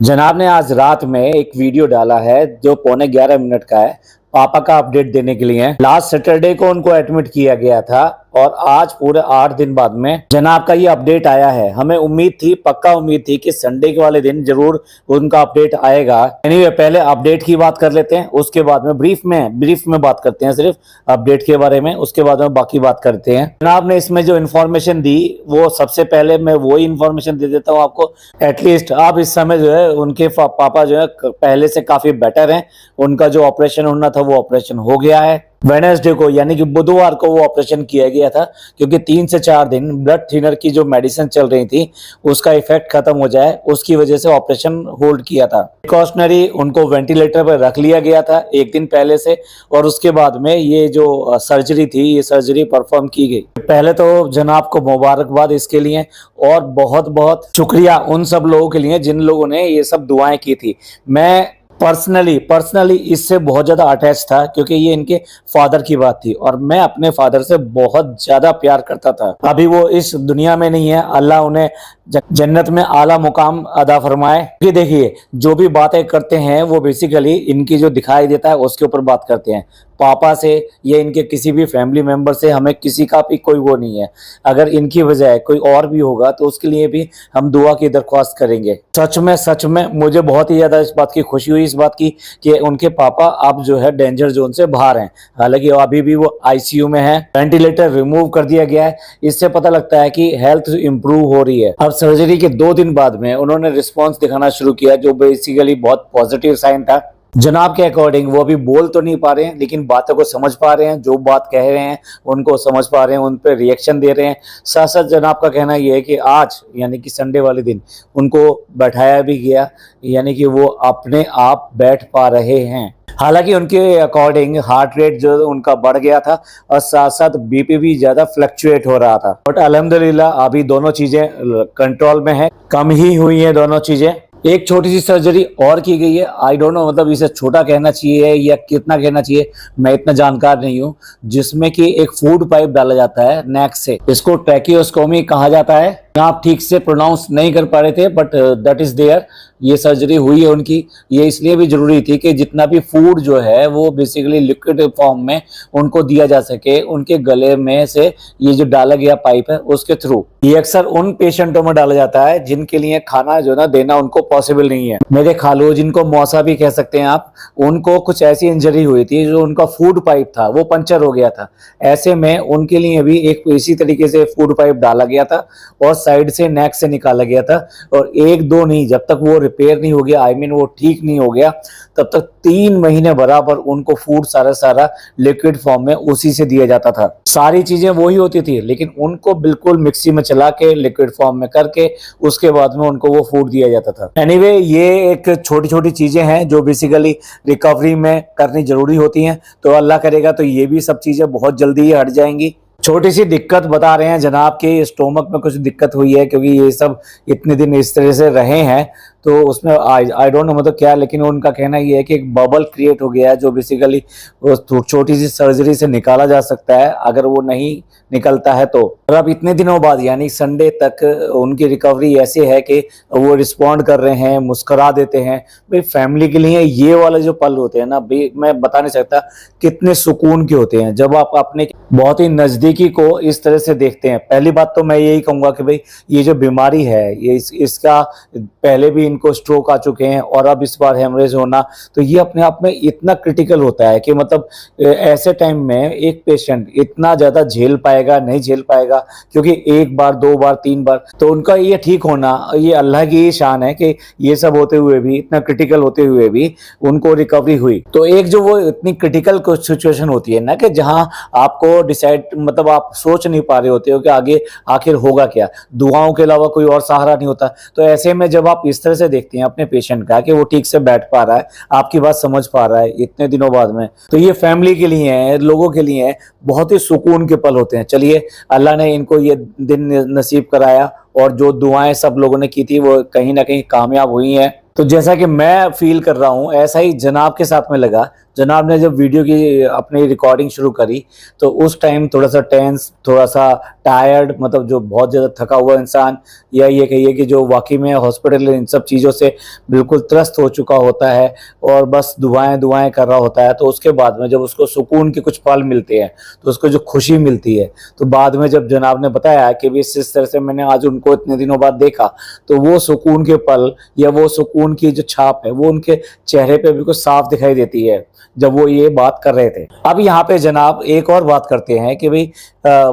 जनाब ने आज रात में एक वीडियो डाला है जो 11:15 का है। पापा का अपडेट देने के लिए। लास्ट सैटरडे को उनको एडमिट किया गया था और आज पूरे 8 दिन बाद में जनाब का ये अपडेट आया है। हमें उम्मीद थी, पक्का उम्मीद थी कि संडे के वाले दिन जरूर उनका अपडेट आएगा। एनीवे, पहले अपडेट की बात कर लेते हैं, उसके बाद में ब्रीफ में बात करते हैं सिर्फ अपडेट के बारे में, उसके बाद में बाकी बात करते हैं। जनाब ने इसमें जो इन्फॉर्मेशन दी वो सबसे पहले मैं वही इन्फॉर्मेशन दे देता हूँ आपको। एटलीस्ट आप इस समय जो है उनके पापा जो है पहले से काफी बेटर हैं। उनका जो ऑपरेशन होना था वो ऑपरेशन हो गया है। वेडनेसडे को यानी कि बुधवार को वो ऑपरेशन किया गया था, क्योंकि 3 से 4 दिन ब्लड थिनर की जो मेडिसिन चल रही थी उसका इफेक्ट खत्म हो जाए, उसकी वजह से ऑपरेशन होल्ड किया था। प्रिकॉशनरी उनको वेंटिलेटर पर रख लिया गया था 1 दिन पहले से, और उसके बाद में ये जो सर्जरी थी ये सर्जरी परफॉर्म की गई। पहले तो जनाब को मुबारकबाद इसके लिए, और बहुत बहुत शुक्रिया उन सब लोगों के लिए जिन लोगों ने ये सब दुआएं की थी। मैं पर्सनली इससे बहुत ज्यादा अटैच था, क्योंकि ये इनके फादर की बात थी और मैं अपने फादर से बहुत ज्यादा प्यार करता था। अभी वो इस दुनिया में नहीं है, अल्लाह उन्हें जन्नत में आला मुकाम अदा फरमाए। क्योंकि देखिए, जो भी बातें करते हैं वो बेसिकली इनकी जो दिखाई देता है उसके ऊपर बात करते हैं। पापा से या इनके किसी भी फैमिली मेंबर से हमें किसी का भी कोई वो नहीं है। अगर इनकी वजह कोई और भी होगा तो उसके लिए भी हम दुआ की दरख्वास्त करेंगे। सच में मुझे बहुत ही ज्यादा इस बात की खुशी हुई, इस बात की कि उनके पापा अब जो है डेंजर जोन से बाहर हैं। हालांकि अभी भी वो आईसीयू में है, वेंटिलेटर रिमूव कर दिया गया है। इससे पता लगता है कि हेल्थ इंप्रूव हो रही है। अब सर्जरी के 2 दिन बाद में उन्होंने रिस्पॉन्स दिखाना शुरू किया, जो बेसिकली बहुत पॉजिटिव साइन था। जनाब के अकॉर्डिंग वो अभी बोल तो नहीं पा रहे हैं, लेकिन बातों को समझ पा रहे हैं, जो बात कह रहे हैं उनको समझ पा रहे हैं, उन पर रिएक्शन दे रहे हैं। साथ साथ जनाब का कहना यह है कि आज यानी कि संडे वाले दिन उनको बैठाया भी गया, यानी कि वो अपने आप बैठ पा रहे हैं। हालांकि उनके अकॉर्डिंग हार्ट रेट जो उनका बढ़ गया था और साथ साथ बीपी भी ज्यादा फ्लक्चुएट हो रहा था, बट अल्हम्दुलिल्लाह अभी दोनों चीजें कंट्रोल में है, कम ही हुई है दोनों चीजें। एक छोटी सी सर्जरी और की गई है। आई डोंट नो, मतलब इसे छोटा कहना चाहिए या कितना कहना चाहिए, मैं इतना जानकार नहीं हूँ। जिसमें कि एक फूड पाइप डाला जाता है नेक से, इसको ट्रैकियोस्टोमी कहा जाता है। आप ठीक से प्रोनाउंस नहीं कर पा रहे थे, बट दैट इज देयर। ये सर्जरी हुई है उनकी। ये इसलिए भी जरूरी थी कि जितना भी फूड जो है वो बेसिकली लिक्विड फॉर्म में उनको दिया जा सके, उनके गले में से ये जो डाला गया पाइप है उसके थ्रू। ये अक्सर उन पेशेंटों में डाला जाता है जिनके लिए खाना जो ना देना उनको पॉसिबल नहीं है। मेरे खालू, जिनको मौसा भी कह सकते हैं आप, उनको कुछ ऐसी इंजरी हुई थी जो उनका फूड पाइप था वो पंचर हो गया था। ऐसे में उनके लिए भी एक इसी तरीके से फूड पाइप डाला गया था और साइड से नेक से निकाला गया था। और 1-2 नहीं, जब तक वो रिपेयर नहीं हो गया, आई मीन वो ठीक नहीं हो गया, तब तक 3 महीने बराबर उनको फूड सारा लिक्विड फॉर्म में उसी से दिया जाता था। सारी चीजें वही होती थी, लेकिन उनको बिल्कुल मिक्सी में चला के लिक्विड फॉर्म में करके उसके बाद में उनको वो फूड दिया जाता था। एनीवे, ये एक छोटी छोटी चीजें हैं जो बेसिकली रिकवरी में करनी जरूरी होती हैं। तो अल्लाह करेगा तो ये भी सब चीजें बहुत जल्दी ही हट जाएंगी। छोटी सी दिक्कत बता रहे हैं जनाब के स्टोमक में कुछ दिक्कत हुई है, क्योंकि ये सब इतने दिन इस तरह से रहे हैं, तो उसमें आई डोंट नो मतलब क्या, लेकिन उनका कहना ये है कि एक बबल क्रिएट हो गया है जो बेसिकली छोटी सी सर्जरी से निकाला जा सकता है, अगर वो नहीं निकलता है तो। और अब इतने दिनों बाद यानी संडे तक उनकी रिकवरी ऐसे है कि वो रिस्पॉन्ड कर रहे हैं, मुस्कुरा देते हैं। भाई, फैमिली के लिए ये वाले जो पल होते हैं ना, मैं बता नहीं सकता कितने सुकून के होते हैं जब आप अपने बहुत ही नजदीकी को इस तरह से देखते हैं। पहली बात तो मैं यही कहूंगा कि भाई, ये जो बीमारी है ये इसका पहले भी इनको स्ट्रोक आ चुके हैं और अब इस बार हेमरेज होना, तो ये अपने आप में इतना क्रिटिकल होता है कि मतलब ऐसे टाइम में एक पेशेंट इतना ज्यादा झेल पाएगा नहीं झेल पाएगा, क्योंकि 1 बार 2 बार 3 बार तो उनका ये ठीक होना, ये अल्लाह की ही शान है कि ये सब होते हुए भी, इतना क्रिटिकल होते हुए भी उनको रिकवरी हुई। तो एक जो वो इतनी क्रिटिकल सिचुएशन होती है ना, कि जहां आपको डिसाइड मतलब आप सोच नहीं पा रहे होते हो कि आगे आखिर होगा क्या, दुआओं के अलावा कोई और सहारा नहीं होता। तो ऐसे में जब आप इस तरह से देखते हैं अपने पेशेंट का कि वो ठीक से बैठ पा रहा है, आपकी बात समझ पा रहा है इतने दिनों बाद में, तो ये फैमिली के लिए है, लोगों के लिए है, बहुत ही सुकून के पल होते हैं। चलिए, अल्लाह ने इनको ये दिन नसीब कराया और जो दुआएं सब लोगों ने की थी वो कहीं ना कहीं कामयाब हुई हैं। तो जैसा कि मैं फील कर रहा हूं, ऐसा ही जनाब के साथ में लगा जनाब ने जब वीडियो की अपनी रिकॉर्डिंग शुरू करी तो उस टाइम थोड़ा सा टेंस, थोड़ा सा टायर्ड, मतलब जो बहुत ज़्यादा थका हुआ इंसान, या ये कहिए कि जो वाकई में हॉस्पिटल इन सब चीज़ों से बिल्कुल त्रस्त हो चुका होता है और बस दुआएं दुआएं कर रहा होता है, तो उसके बाद में जब उसको सुकून के कुछ पल मिलते हैं तो उसको जो खुशी मिलती है, तो बाद में जब जनाब ने बताया कि भी इस तरह से मैंने आज उनको इतने दिनों बाद देखा, तो वो सुकून के पल या वो सुकून की जो छाप है वो उनके चेहरे पे बिल्कुल साफ दिखाई देती है जब वो ये बात कर रहे थे। अब यहाँ पे जनाब एक और बात करते हैं कि भाई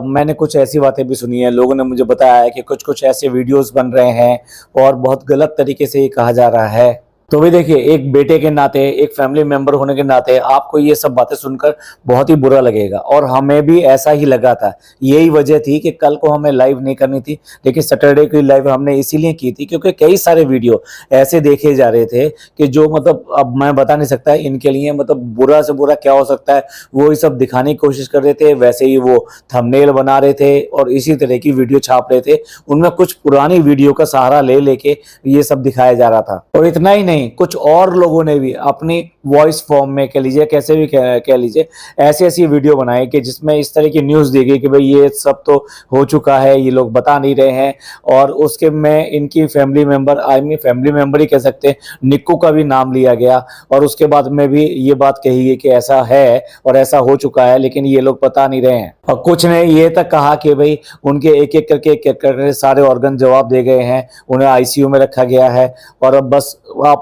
मैंने कुछ ऐसी बातें भी सुनी है, लोगों ने मुझे बताया है कि कुछ कुछ ऐसे वीडियोस बन रहे हैं और बहुत गलत तरीके से ये कहा जा रहा है। तो भी देखिए, एक बेटे के नाते, एक फैमिली मेंबर होने के नाते आपको ये सब बातें सुनकर बहुत ही बुरा लगेगा, और हमें भी ऐसा ही लगा था। यही वजह थी कि कल को हमें लाइव नहीं करनी थी, लेकिन सैटरडे की लाइव हमने इसीलिए की थी क्योंकि कई सारे वीडियो ऐसे देखे जा रहे थे कि जो मतलब अब मैं बता नहीं सकता इनके लिए मतलब बुरा से बुरा क्या हो सकता है, वो ये सब दिखाने की कोशिश कर रहे थे। वैसे ही वो थंबनेल बना रहे थे और इसी तरह की वीडियो छाप रहे थे, उनमें कुछ पुरानी वीडियो का सहारा ले लेके ये सब दिखाया जा रहा था। और इतना ही नहीं, कुछ और लोगों ने भी अपनी वॉइस फॉर्म में कह लीजिए, कैसे भी कह लीजिए, ऐसी ऐसी वीडियो बनाई कि जिसमें इस तरह की न्यूज़ दी गई कि भाई ये सब तो हो चुका है, ये लोग बता नहीं रहे हैं। और उसके में इनकी फैमिली मेंबर ही कह सकते हैं, निक्कू का भी नाम लिया गया, और उसके बाद में भी ये बात कही गई कि ऐसा है और ऐसा हो चुका है, लेकिन ये लोग बता नहीं रहे हैं। और कुछ ने ये तक कहा कि भाई उनके एक एक करके सारे ऑर्गन जवाब दे गए हैं, उन्हें आईसीयू में रखा गया है, और अब बस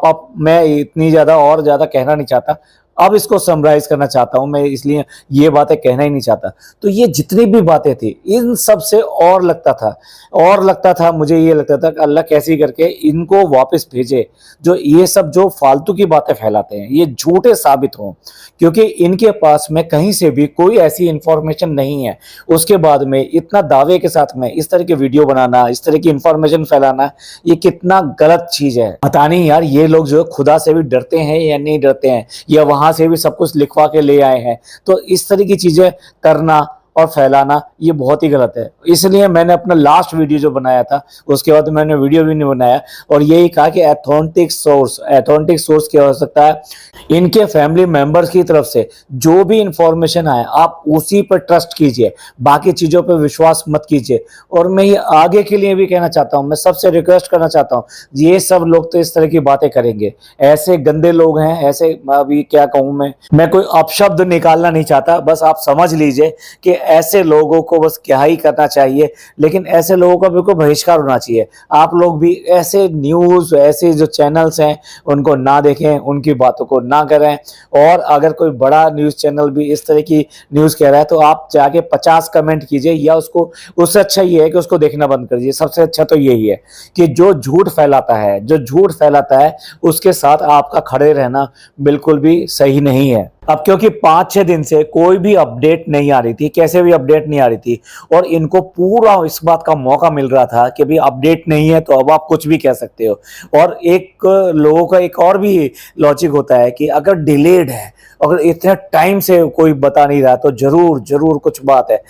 आप मैं इतनी ज़्यादा और ज़्यादा कहना नहीं चाहता, अब इसको समराइज करना चाहता हूं मैं, इसलिए ये बातें कहना ही नहीं चाहता। तो ये जितनी भी बातें थी, इन सब से और लगता था मुझे, ये लगता था कि अल्लाह कैसे करके इनको वापस भेजे, जो ये सब जो फालतू की बातें फैलाते हैं ये झूठे साबित हों, क्योंकि इनके पास में कहीं से भी कोई ऐसी इंफॉर्मेशन नहीं है। उसके बाद में इतना दावे के साथ में इस तरह की वीडियो बनाना, इस तरह की इंफॉर्मेशन फैलाना, ये कितना गलत चीज है। पता नहीं यार, ये लोग जो खुदा से भी डरते हैं या नहीं डरते हैं, या वहां से भी सब कुछ लिखवा के ले आए हैं। तो इस तरह की चीजें करना और फैलाना ये बहुत ही गलत है। इसलिए मैंने अपना लास्ट वीडियो जो बनाया था उसके बाद मैंने वीडियो भी नहीं बनाया, और यही कहा कि ऑथेंटिक सोर्स क्या हो सकता है, इनके फैमिली मेंबर्स की तरफ से जो भी इंफॉर्मेशन आए आप उसी पर ट्रस्ट कीजिए, बाकी चीजों पर विश्वास मत कीजिए। और मैं ये आगे के लिए भी कहना चाहता हूँ, मैं सबसे रिक्वेस्ट करना चाहता हूँ, ये सब लोग तो इस तरह की बातें करेंगे, ऐसे गंदे लोग हैं, ऐसे अभी क्या कहूँ मैं कोई अपशब्द निकालना नहीं चाहता, बस आप समझ लीजिए कि ऐसे लोगों को बस क्या ही करना चाहिए, लेकिन ऐसे लोगों का बिल्कुल बहिष्कार होना चाहिए। आप लोग भी ऐसे न्यूज़, ऐसे जो चैनल्स हैं उनको ना देखें, उनकी बातों को ना करें। और अगर कोई बड़ा न्यूज़ चैनल भी इस तरह की न्यूज़ कह रहा है तो आप जाके 50 कमेंट कीजिए, या उसको, उससे अच्छा ये है कि उसको देखना बंद कर दीजिए। सबसे अच्छा तो यही है कि जो झूठ फैलाता है उसके साथ आपका खड़े रहना बिल्कुल भी सही नहीं है। अब क्योंकि 5-6 दिन से कोई भी अपडेट नहीं आ रही थी, कैसे भी अपडेट नहीं आ रही थी, और इनको पूरा इस बात का मौका मिल रहा था कि भाई अपडेट नहीं है तो अब आप कुछ भी कह सकते हो। और एक लोगों का एक और भी लॉजिक होता है कि अगर डिलेड है, अगर इतने टाइम से कोई बता नहीं रहा तो जरूर कुछ बात है,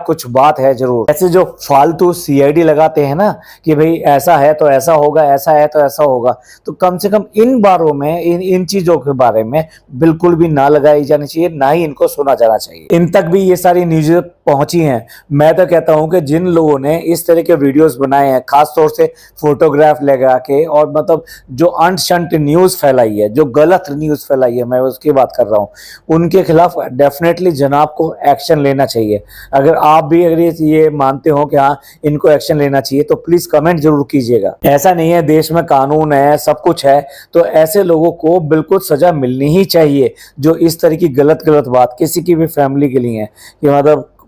कुछ बात है जरूर। ऐसे जो फालतू सीआईडी लगाते हैं ना कि भाई ऐसा है तो ऐसा होगा, ऐसा है तो ऐसा होगा, तो कम से कम इन बारों में, इन चीजों के बारे में बिल्कुल भी ना लगाई जानी चाहिए, ना ही इनको सुना जाना चाहिए। इन तक भी ये सारी न्यूज़ पहुंची हैं। मैं तो कहता हूं कि जिन लोगों ने इस तरह के वीडियोस बनाए हैं, खास तौर से फोटोग्राफ लगा के, और मतलब जो अंट-शंट न्यूज़ फैलाई है, जो गलत न्यूज़ फैलाई है, मैं उसकी बात कर रहा हूं, उनके खिलाफ डेफिनेटली जनाब को एक्शन लेना चाहिए। अगर आप भी अगर ये मानते हो कि हाँ इनको एक्शन लेना चाहिए तो प्लीज कमेंट जरूर कीजिएगा। ऐसा नहीं है, देश में कानून है, सब कुछ है, तो ऐसे लोगों को बिल्कुल सजा मिलनी ही चाहिए जो इस तरह की गलत बात किसी की भी फैमिली के लिए है कि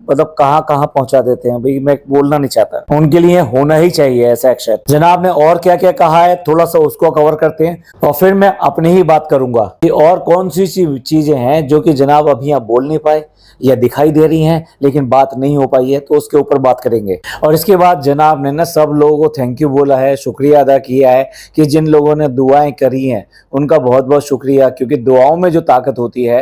मतलब कहां पहुंचा देते हैं भाई, मैं बोलना नहीं चाहता, उनके लिए होना ही चाहिए ऐसा एक्शन। जनाब ने और क्या क्या कहा है थोड़ा सा उसको कवर करते हैं, और फिर मैं अपनी ही बात करूंगा कि और कौन सी चीजें हैं जो कि जनाब अभी आप बोल नहीं पाए, या दिखाई दे रही हैं लेकिन बात नहीं हो पाई है, तो उसके ऊपर बात करेंगे। और इसके बाद जनाब ने ना सब लोगों को थैंक यू बोला है, शुक्रिया अदा किया है कि जिन लोगों ने दुआएं करी हैं उनका बहुत बहुत शुक्रिया, क्योंकि दुआओं में जो ताकत होती है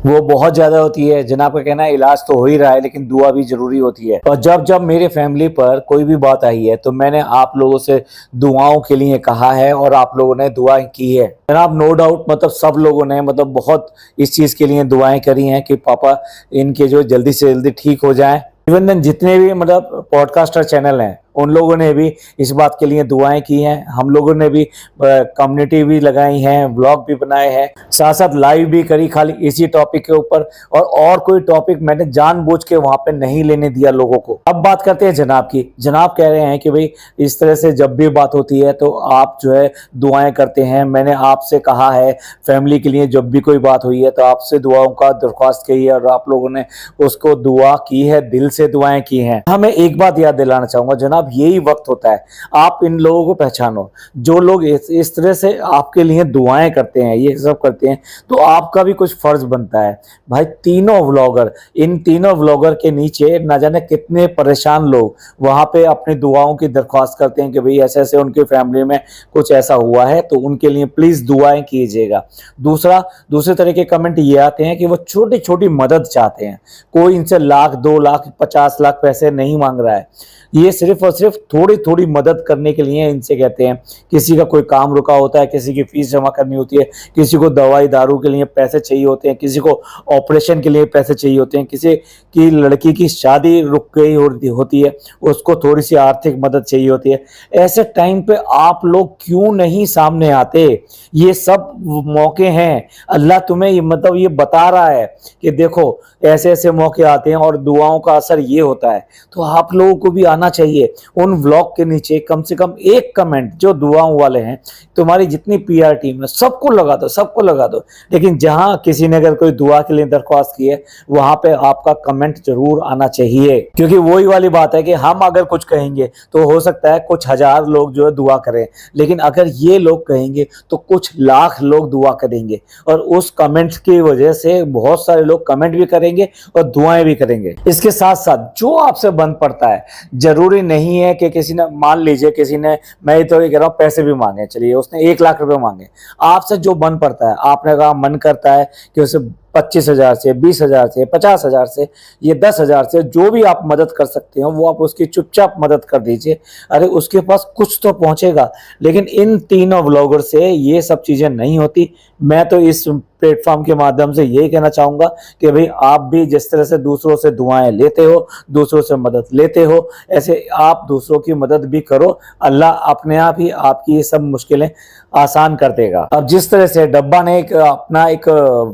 वो बहुत ज़्यादा होती है। जनाब का कहना है इलाज तो हो ही रहा है लेकिन दुआ भी जरूरी होती है। और जब जब मेरे फैमिली पर कोई भी बात आई है तो मैंने आप लोगों से दुआओं के लिए कहा है और आप लोगों ने दुआएं की है। जनाब नो डाउट मतलब सब लोगों ने मतलब बहुत इस चीज़ के लिए दुआएं करी हैं कि पापा इनके जो जल्दी से जल्दी ठीक हो जाएं। इवन देन जितने भी मतलब पॉडकास्टर चैनल हैं उन लोगों ने भी इस बात के लिए दुआएं की हैं। हम लोगों ने भी कम्युनिटी भी लगाई हैं, ब्लॉग भी बनाए हैं, साथ साथ लाइव भी करी खाली इसी टॉपिक के ऊपर। और कोई टॉपिक मैंने जानबूझ के वहां पे नहीं लेने दिया लोगों को। अब बात करते हैं जनाब की। जनाब कह रहे हैं कि भाई इस तरह से जब भी बात होती है तो आप जो है दुआएं करते हैं। मैंने आपसे कहा है फैमिली के लिए जब भी कोई बात हुई है तो आपसे दुआओं का दरख्वास्त की है और आप लोगों ने उसको दुआ की है, दिल से दुआएं की हैं। हमें एक बात याद दिलाना चाहूंगा जनाब, यही वक्त होता है आप इन लोगों को पहचानो। जो लोग इस तरह से आपके लिए दुआएं करते हैं, ये सब करते हैं, तो आपका भी कुछ फर्ज बनता है। भाई तीनों व्लॉगर, इन तीनों व्लॉगर के नीचे ना जाने कितने परेशान लोग वहां पे अपनी दुआओं की दरख्वास्त करते हैं कि भाई ऐसे ऐसे उनकी फैमिली में कुछ ऐसा हुआ है तो उनके लिए प्लीज दुआएं कीजिएगा। दूसरे तरह के कमेंट ये आते हैं कि वो छोटी छोटी मदद चाहते हैं। कोई इनसे लाख 2 लाख 50 लाख पैसे नहीं मांग रहा है, ये सिर्फ और सिर्फ थोड़ी थोड़ी मदद करने के लिए इनसे कहते हैं। किसी का कोई काम रुका होता है, किसी की फीस जमा करनी होती है, किसी को दवाई दारू के लिए पैसे चाहिए होते हैं, किसी को ऑपरेशन के लिए पैसे चाहिए होते हैं, किसी की लड़की की शादी रुक गई होती है, उसको थोड़ी सी आर्थिक मदद चाहिए होती है। ऐसे टाइम पे आप लोग क्यों नहीं सामने आते? ये सब मौके हैं, अल्लाह तुम्हें मतलब ये बता रहा है कि देखो ऐसे ऐसे मौके आते हैं और दुआओं का असर ये होता है। तो आप लोगों को भी आना चाहिए। उन व्लॉग के नीचे कम से कम एक कमेंट जो दुआओं वाले हैं, तुम्हारी जितनी पीआर टीम है सबको लगा दो, सबको लगा दो। लेकिन जहां किसी ने अगर कोई दुआ के लिए दरख्वास्त की है वहां पे आपका कमेंट जरूर आना चाहिए, क्योंकि वही वाली बात है कि हम अगर कुछ कहेंगे तो हो सकता है कुछ हजार लोग जो है दुआ करें, लेकिन अगर ये लोग कहेंगे तो कुछ लाख लोग दुआ करेंगे और उस कमेंट की वजह से बहुत सारे लोग कमेंट भी करेंगे और दुआएं भी करेंगे। इसके साथ साथ जो आपसे बन पड़ता है, जरूरी नहीं है कि किसी ने, मान लीजिए किसी ने, मैं तो ये कह रहा हूं पैसे भी मांगे, चलिए उसने 1 लाख रुपए मांगे, आपसे जो बन पड़ता है, आपने कहा मन करता है कि उसे 25,000 से, 20,000 से, 50,000 से, ये 10,000 से जो भी आप मदद कर सकते हो वो आप उसकी चुपचाप मदद कर दीजिए। अरे उसके पास कुछ तो पहुंचेगा। लेकिन इन तीनों व्लॉगर से ये सब चीजें नहीं होती। मैं तो इस प्लेटफॉर्म के माध्यम से यही कहना चाहूंगा कि भाई आप भी जिस तरह से दूसरों से दुआएं लेते हो, दूसरों से मदद लेते हो, ऐसे आप दूसरों की मदद भी करो। अल्लाह अपने आप ही आपकी ये सब मुश्किलें आसान कर देगा। अब जिस तरह से डब्बा ने अपना एक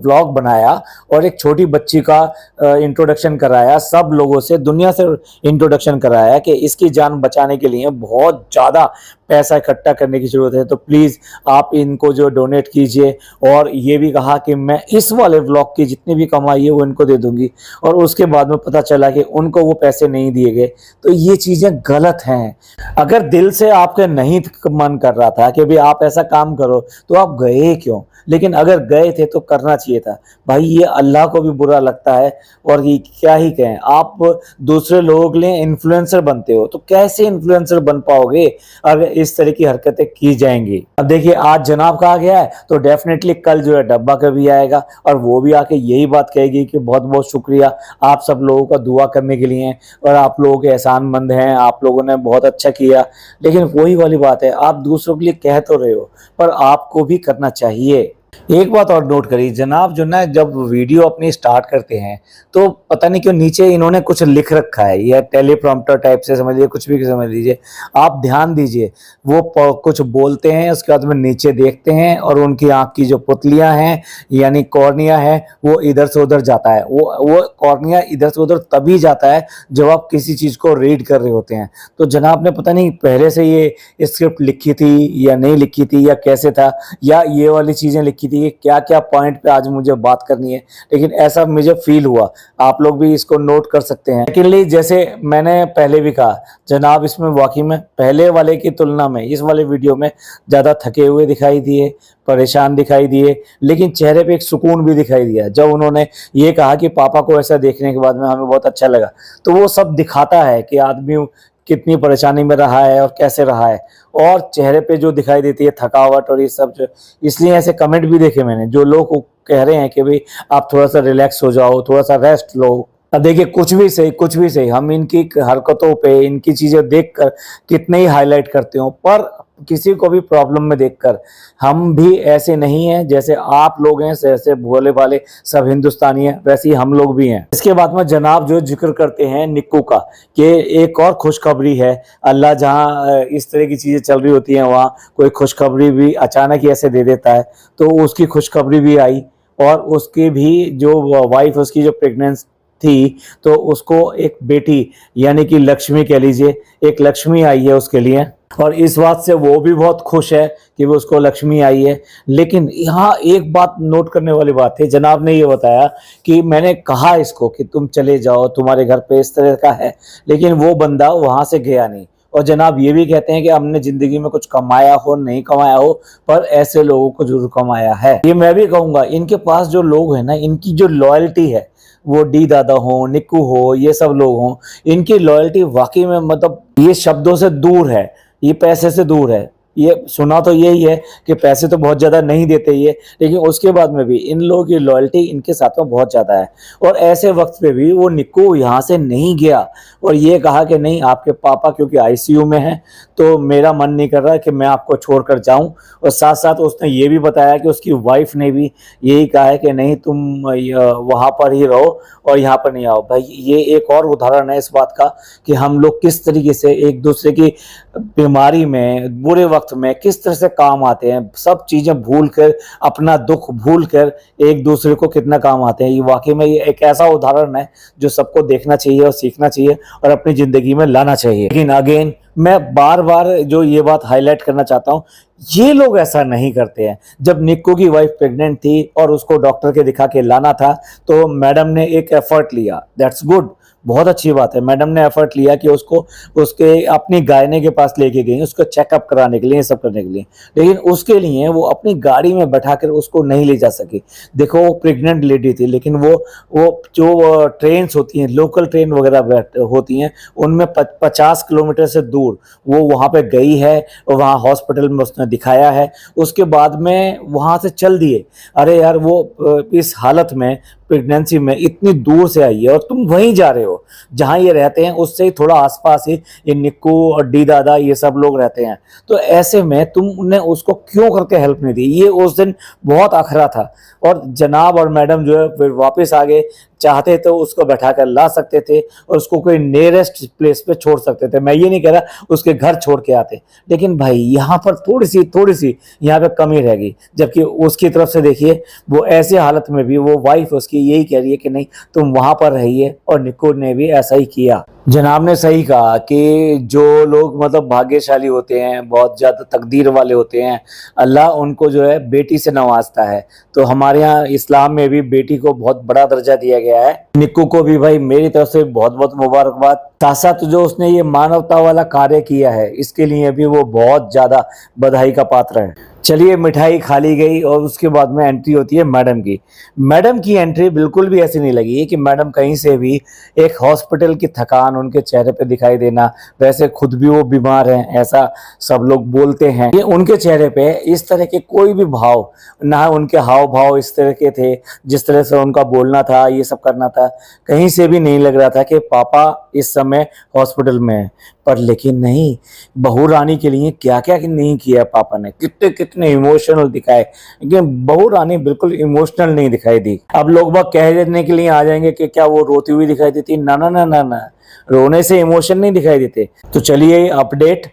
व्लॉग बनाया और एक छोटी बच्ची का इंट्रोडक्शन कराया, सब लोगों से, दुनिया से इंट्रोडक्शन कराया कि इसकी जान बचाने के लिए बहुत ज़्यादा पैसा इकट्ठा करने की जरूरत है, तो प्लीज़ आप इनको जो डोनेट कीजिए। और ये भी कहा कि मैं इस वाले व्लॉग की जितनी भी कमाई है वो इनको दे दूंगी। और उसके बाद में पता चला कि उनको वो पैसे नहीं दिए गए। तो ये चीज़ें गलत हैं। अगर दिल से आपके नहीं मन कर रहा था कि भाई आप ऐसा काम करो तो आप गए क्यों? लेकिन अगर गए थे तो करना चाहिए था। भाई ये अल्लाह को भी बुरा लगता है। और ये क्या ही कहें, आप दूसरे लोगों के लिए इन्फ्लुएंसर बनते हो तो कैसे इन्फ्लुएंसर बन पाओगे अगर इस तरह की हरकतें की जाएंगी? अब देखिए आज जनाब का आ गया है तो डेफिनेटली कल जो है डब्बा का भी आएगा और वो भी आके यही बात कहेगी कि बहुत बहुत शुक्रिया आप सब लोगों का दुआ करने के लिए और आप लोगों के एहसानमंद हैं, आप लोगों ने बहुत अच्छा किया। लेकिन वही वाली बात है, आप दूसरों के लिए कह तो रहे हो पर आपको भी करना चाहिए। एक बात और नोट करिए जनाब, जो ना जब वीडियो अपनी स्टार्ट करते हैं तो पता नहीं क्यों नीचे इन्होंने कुछ लिख रखा है, या टेलीप्रॉम्प्टर टाइप से समझ लीजिए, कुछ भी समझ लीजिए। आप ध्यान दीजिए, वो कुछ बोलते हैं उसके बाद में नीचे देखते हैं और उनकी आंख की जो पुतलियां हैं यानी कॉर्निया है वो इधर से उधर जाता है। वो कॉर्निया इधर से उधर तभी जाता है जब आप किसी चीज को रीड कर रहे होते हैं। तो जनाब ने पता नहीं पहले से ये स्क्रिप्ट लिखी थी या नहीं लिखी थी या कैसे था, या ये वाली चीजें लिखी थी थी क्या क्या पॉइंट पे आज मुझे बात करनी है, लेकिन ऐसा मुझे फील हुआ। आप लोग भी इसको नोट कर सकते हैं। सेकेंडली, जैसे मैंने पहले भी कहा, जनाब इसमें वाकई में पहले वाले की तुलना में इस वाले वीडियो में ज़्यादा थके हुए दिखाई दिए, परेशान दिखाई दिए, लेकिन चेहरे पे एक सुकून भी दिखाई दिया। जब उन्होंने ये कहा कि पापा को ऐसा देखने के बाद में हमें बहुत अच्छा लगा, तो वो सब दिखाता है कि आदमी कितनी परेशानी में रहा है और कैसे रहा है, और चेहरे पे जो दिखाई देती है थकावट और ये सब जो, इसलिए ऐसे कमेंट भी देखे मैंने जो लोग कह रहे हैं कि भाई आप थोड़ा सा रिलैक्स हो जाओ, थोड़ा सा रेस्ट लो। अब देखिए, कुछ भी सही, हम इनकी हरकतों पे, इनकी चीजें देखकर कितने ही हाईलाइट करते हो, पर किसी को भी प्रॉब्लम में देखकर हम भी ऐसे नहीं हैं जैसे आप लोग हैं, जैसे भोले भाले सब हिंदुस्तानी हैं, वैसे ही हम लोग भी हैं। इसके बाद में जनाब जो जिक्र करते हैं निक्कू का, कि एक और खुशखबरी है, अल्लाह जहां इस तरह की चीजें चल रही होती हैं वहां कोई खुशखबरी भी अचानक ही ऐसे दे देता है, तो उसकी खुशखबरी भी आई। और उसकी भी जो वाइफ, उसकी जो प्रेगनेंस थी, तो उसको एक बेटी यानी कि लक्ष्मी कह लीजिए, एक लक्ष्मी आई है उसके लिए, और इस बात से वो भी बहुत खुश है कि वो उसको लक्ष्मी आई है। लेकिन यहाँ एक बात नोट करने वाली बात है, जनाब ने ये बताया कि मैंने कहा इसको कि तुम चले जाओ, तुम्हारे घर पे इस तरह का है, लेकिन वो बंदा वहां से गया नहीं। और जनाब ये भी कहते हैं कि हमने जिंदगी में कुछ कमाया हो नहीं कमाया हो, पर ऐसे लोगों को जरूर कमाया है। ये मैं भी कहूंगा, इनके पास जो लोग हैं ना, इनकी जो लॉयल्टी है, वो डी दादा हो, निक्कू हो, ये सब लोग हों, इनकी लॉयल्टी वाकई में मतलब ये शब्दों से दूर है, ये पैसे से दूर है। ये सुना तो यही है कि पैसे तो बहुत ज़्यादा नहीं देते ये, लेकिन उसके बाद में भी इन लोगों की लॉयल्टी इनके साथ में बहुत ज़्यादा है। और ऐसे वक्त पे भी वो निक्कू यहाँ से नहीं गया और ये कहा कि नहीं, आपके पापा क्योंकि आईसीयू में हैं, तो मेरा मन नहीं कर रहा कि मैं आपको छोड़कर जाऊं। और साथ साथ उसने ये भी बताया कि उसकी वाइफ ने भी यही कहा है कि नहीं, तुम वहाँ पर ही रहो और यहाँ पर नहीं आओ। भाई ये एक और उदाहरण है इस बात का कि हम लोग किस तरीके से एक दूसरे की बीमारी में, बुरे वक्त में किस तरह से काम आते हैं, सब चीजें भूल कर, अपना दुख भूल कर एक दूसरे को कितना काम आते हैं। ये वाकई में ये एक ऐसा उदाहरण है जो सबको देखना चाहिए और सीखना चाहिए और अपनी जिंदगी में लाना चाहिए। लेकिन अगेन मैं बार बार जो ये बात हाईलाइट करना चाहता हूँ, ये लोग ऐसा नहीं करते हैं। जब निक्कू की वाइफ प्रेग्नेंट थी और उसको डॉक्टर के दिखा के लाना था, तो मैडम ने एक एफर्ट लिया, दैट्स गुड, बहुत अच्छी बात है। मैडम ने एफर्ट लिया कि उसको उसके अपनी गायने के पास लेके गई, उसको चेकअप कराने के लिए, सब करने के लिए, लेकिन उसके लिए वो अपनी गाड़ी में बैठाकर उसको नहीं ले जा सकी। देखो वो प्रेग्नेंट लेडी थी, लेकिन वो जो ट्रेन्स होती हैं, लोकल ट्रेन वगैरह होती हैं, उनमें 50 किलोमीटर से दूर वो वहाँ पे गई है और वहाँ हॉस्पिटल में उसने दिखाया है। उसके बाद में वहाँ से चल दिए। अरे यार, वो इस हालत में प्रेगनेंसी में इतनी दूर से आई है और तुम वहीं जा रहे हो जहां ये रहते हैं, उससे ही थोड़ा आसपास ही ये निक्कू और डी दादा ये सब लोग रहते हैं। तो ऐसे में तुमने उसको क्यों करके हेल्प नहीं दी? ये उस दिन बहुत अखरा था। और जनाब और मैडम जो है फिर वापस आ गए, चाहते तो उसको बैठा कर ला सकते थे और उसको कोई नियरेस्ट प्लेस पे छोड़ सकते थे। मैं ये नहीं कह रहा उसके घर छोड़ के आते, लेकिन भाई यहाँ पर थोड़ी सी यहाँ पे कमी रह गई। जबकि उसकी तरफ से देखिए, वो ऐसे हालत में भी वो वाइफ उसकी यही कह रही है कि नहीं, तुम वहां पर रहिए, और निक्कू ने भी ऐसा ही किया। जनाब ने सही कहा कि जो लोग मतलब भाग्यशाली होते हैं, बहुत ज़्यादा तकदीर वाले होते हैं, अल्लाह उनको जो है बेटी से नवाजता है। तो हमारे यहाँ इस्लाम में भी बेटी को बहुत बड़ा दर्जा दिया गया है। निक्कू को भी भाई मेरी तरफ से बहुत बहुत मुबारकबाद। साथ साथ जो उसने ये मानवता वाला कार्य किया है, इसके लिए भी वो बहुत ज़्यादा बधाई का पात्र है। चलिए, मिठाई खा ली गई और उसके बाद में एंट्री होती है मैडम की। मैडम की एंट्री बिल्कुल भी ऐसी नहीं लगी कि मैडम कहीं से भी एक हॉस्पिटल की थकान उनके चेहरे पे दिखाई देना, वैसे खुद भी वो बीमार हैं ऐसा सब लोग बोलते हैं। ये उनके चेहरे पे इस तरह के कोई भी भाव ना, उनके हाव भाव इस तरह के थे, जिस तरह से उनका बोलना था, ये सब करना था, कहीं से भी नहीं लग रहा था कि पापा इस समय हॉस्पिटल में है। पर लेकिन नहीं, बहू रानी के लिए क्या क्या नहीं किया पापा ने, कितने कितने इमोशनल दिखाए। लेकिन बहू रानी बिल्कुल इमोशनल नहीं दिखाई दी। अब लोग बाग कह देने के लिए आ जाएंगे कि क्या वो रोती हुई दिखाई देती? ना ना ना ना ना, रोने से इमोशन नहीं दिखाई देते। तो चलिए अपडेट,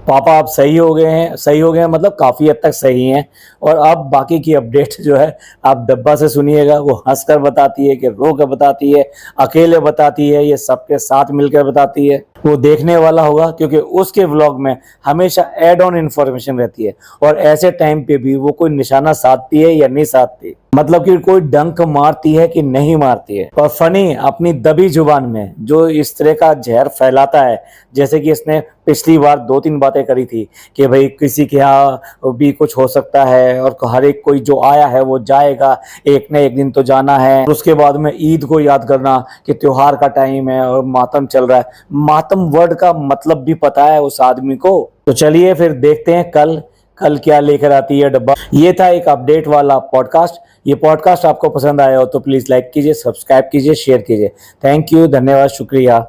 पापा अब सही हो गए हैं मतलब काफ़ी हद तक सही हैं। और अब बाकी की अपडेट जो है आप डब्बा से सुनिएगा, वो हंसकर बताती है कि रो कर बताती है, अकेले बताती है, ये सबके साथ मिलकर बताती है। वो देखने वाला होगा क्योंकि उसके व्लॉग में हमेशा एड ऑन इन्फॉर्मेशन रहती है और ऐसे टाइम पे भी वो कोई निशाना साधती है या नहीं साधती, मतलब कि कोई डंक मारती है कि नहीं मारती है। और फनी अपनी दबी जुबान में जो इस तरह का जहर फैलाता है, जैसे कि इसने पिछली बार 2-3 बातें करी थी कि भाई किसी के यहाँ भी कुछ हो सकता है और हर एक कोई जो आया है वो जाएगा, एक न एक दिन तो जाना है। उसके बाद में ईद को याद करना कि त्योहार का टाइम है और मातम चल रहा है। मातम वर्ड का मतलब भी पता है उस आदमी को। तो चलिए फिर देखते हैं कल क्या लेकर आती है डब्बा। ये था एक अपडेट वाला पॉडकास्ट। ये पॉडकास्ट आपको पसंद आया हो तो प्लीज़ लाइक कीजिए, सब्सक्राइब कीजिए, शेयर कीजिए। थैंक यू, धन्यवाद, शुक्रिया।